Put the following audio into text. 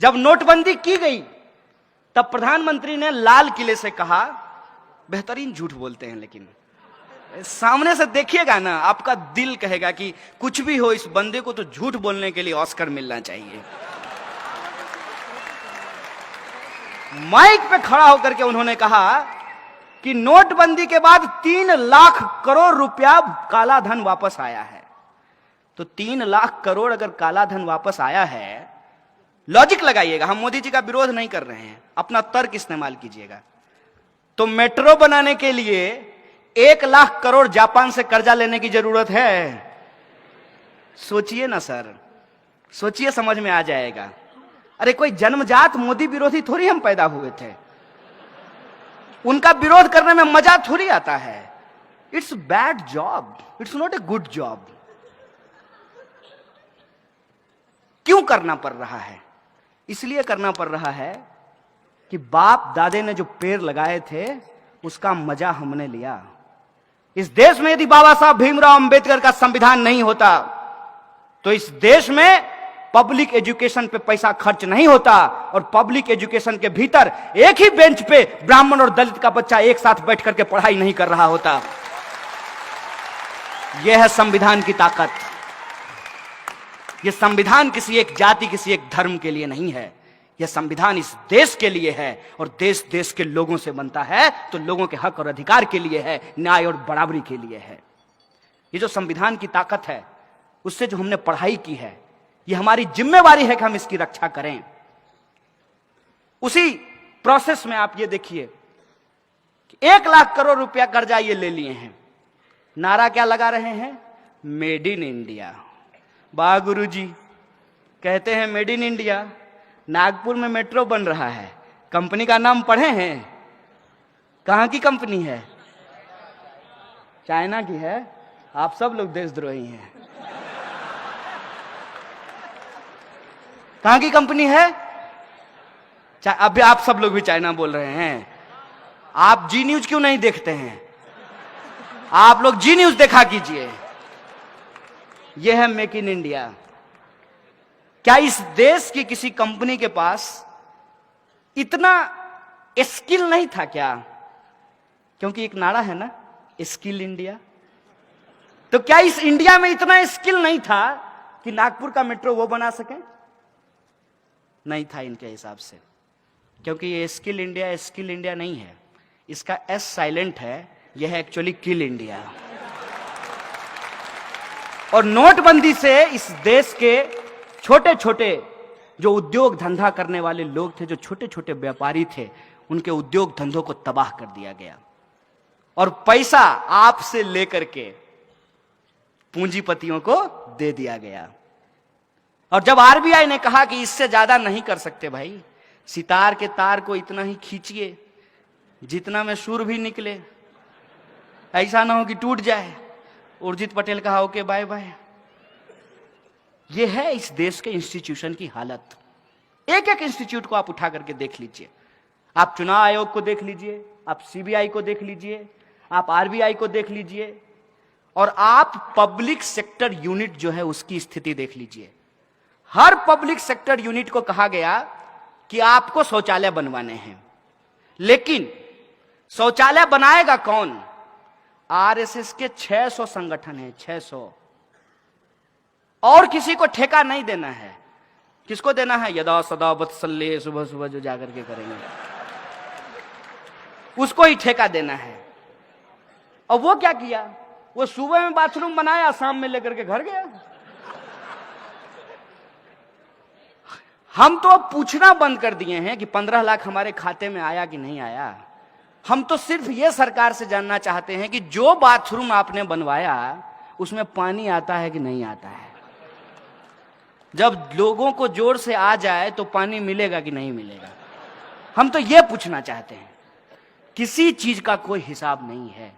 जब नोटबंदी की गई तब प्रधानमंत्री ने लाल किले से कहा, बेहतरीन झूठ बोलते हैं लेकिन सामने से देखिएगा ना, आपका दिल कहेगा कि कुछ भी हो, इस बंदे को तो झूठ बोलने के लिए ऑस्कर मिलना चाहिए। माइक पे खड़ा होकर के उन्होंने कहा कि नोटबंदी के बाद 3 लाख करोड़ रुपया काला धन वापस आया है। तो 3 लाख करोड़ अगर काला धन वापस आया है, लॉजिक लगाइएगा, हम मोदी जी का विरोध नहीं कर रहे हैं, अपना तर्क इस्तेमाल कीजिएगा। तो मेट्रो बनाने के लिए 1 लाख करोड़ जापान से कर्जा लेने की जरूरत है? सोचिए ना सर, सोचिए, समझ में आ जाएगा। अरे कोई जन्मजात मोदी विरोधी थोड़ी हम पैदा हुए थे, उनका विरोध करने में मजा थोड़ी आता है। It's bad job, it's not a good job. क्यों करना पड़ रहा है? इसलिए करना पड़ रहा है कि बाप दादे ने जो पेड़ लगाए थे उसका मजा हमने लिया। इस देश में यदि बाबा साहब भीमराव अंबेडकर का संविधान नहीं होता तो इस देश में पब्लिक एजुकेशन पे पैसा खर्च नहीं होता, और पब्लिक एजुकेशन के भीतर एक ही बेंच पे ब्राह्मण और दलित का बच्चा एक साथ बैठ करके पढ़ाई नहीं कर रहा होता। यह है संविधान की ताकत। यह संविधान किसी एक जाति, किसी एक धर्म के लिए नहीं है, यह संविधान इस देश के लिए है, और देश देश के लोगों से बनता है तो लोगों के हक और अधिकार के लिए है, न्याय और बराबरी के लिए है। ये जो संविधान की ताकत है, उससे जो हमने पढ़ाई की है, ये हमारी जिम्मेवारी है कि हम इसकी रक्षा करें। उसी प्रोसेस में आप ये देखिए कि 1 लाख करोड़ रुपया कर्जा ये ले लिए हैं। नारा क्या लगा रहे हैं? Made in India. वाह गुरुजी, कहते हैं मेड इन इंडिया। नागपुर में मेट्रो बन रहा है, कंपनी का नाम पढ़े हैं? कहां की कंपनी है? चाइना की है। आप सब लोग देशद्रोही हैं। कहां की कंपनी है? अभी आप सब लोग भी चाइना बोल रहे हैं। आप जी न्यूज क्यों नहीं देखते हैं? आप लोग जी न्यूज देखा कीजिए। यह है मेक इन इंडिया। क्या इस देश की किसी कंपनी के पास इतना स्किल नहीं था क्या? क्योंकि एक नारा है ना, स्किल इंडिया। तो क्या इस इंडिया में इतना स्किल नहीं था कि नागपुर का मेट्रो वो बना सके? नहीं था इनके हिसाब से, क्योंकि ये स्किल इंडिया नहीं है, इसका एस साइलेंट है, यह है एक्चुअली किल इंडिया। और नोटबंदी से इस देश के छोटे छोटे जो उद्योग धंधा करने वाले लोग थे, जो छोटे छोटे व्यापारी थे, उनके उद्योग धंधों को तबाह कर दिया गया, और पैसा आपसे लेकर के पूंजीपतियों को दे दिया गया। और जब आरबीआई ने कहा कि इससे ज्यादा नहीं कर सकते भाई, सितार के तार को इतना ही खींचिए जितना में सुर भी निकले, ऐसा ना हो कि टूट जाए। उर्जित पटेल कहा ओके बाय बाय। यह है इस देश के इंस्टीट्यूशन की हालत। एक एक इंस्टीट्यूट को आप उठा करके देख लीजिए। आप चुनाव आयोग को देख लीजिए, आप सीबीआई को देख लीजिए, आप आरबीआई को देख लीजिए, और आप पब्लिक सेक्टर यूनिट जो है उसकी स्थिति देख लीजिए। हर पब्लिक सेक्टर यूनिट को कहा गया कि आपको शौचालय बनवाने हैं, लेकिन शौचालय बनाएगा कौन? आरएसएस के 600 संगठन हैं, 600, और किसी को ठेका नहीं देना है। किसको देना है? यदा सदा वत्सल्य, सुबह सुबह जो जाकर के करेंगे उसको ही ठेका देना है। और वो क्या किया? वो सुबह में बाथरूम बनाया, शाम में लेकर के घर गया। हम तो अब पूछना बंद कर दिए हैं कि 15 लाख हमारे खाते में आया कि नहीं आया। हम तो सिर्फ ये सरकार से जानना चाहते हैं कि जो बाथरूम आपने बनवाया उसमें पानी आता है कि नहीं आता है। जब लोगों को जोर से आ जाए तो पानी मिलेगा कि नहीं मिलेगा, हम तो ये पूछना चाहते हैं। किसी चीज का कोई हिसाब नहीं है।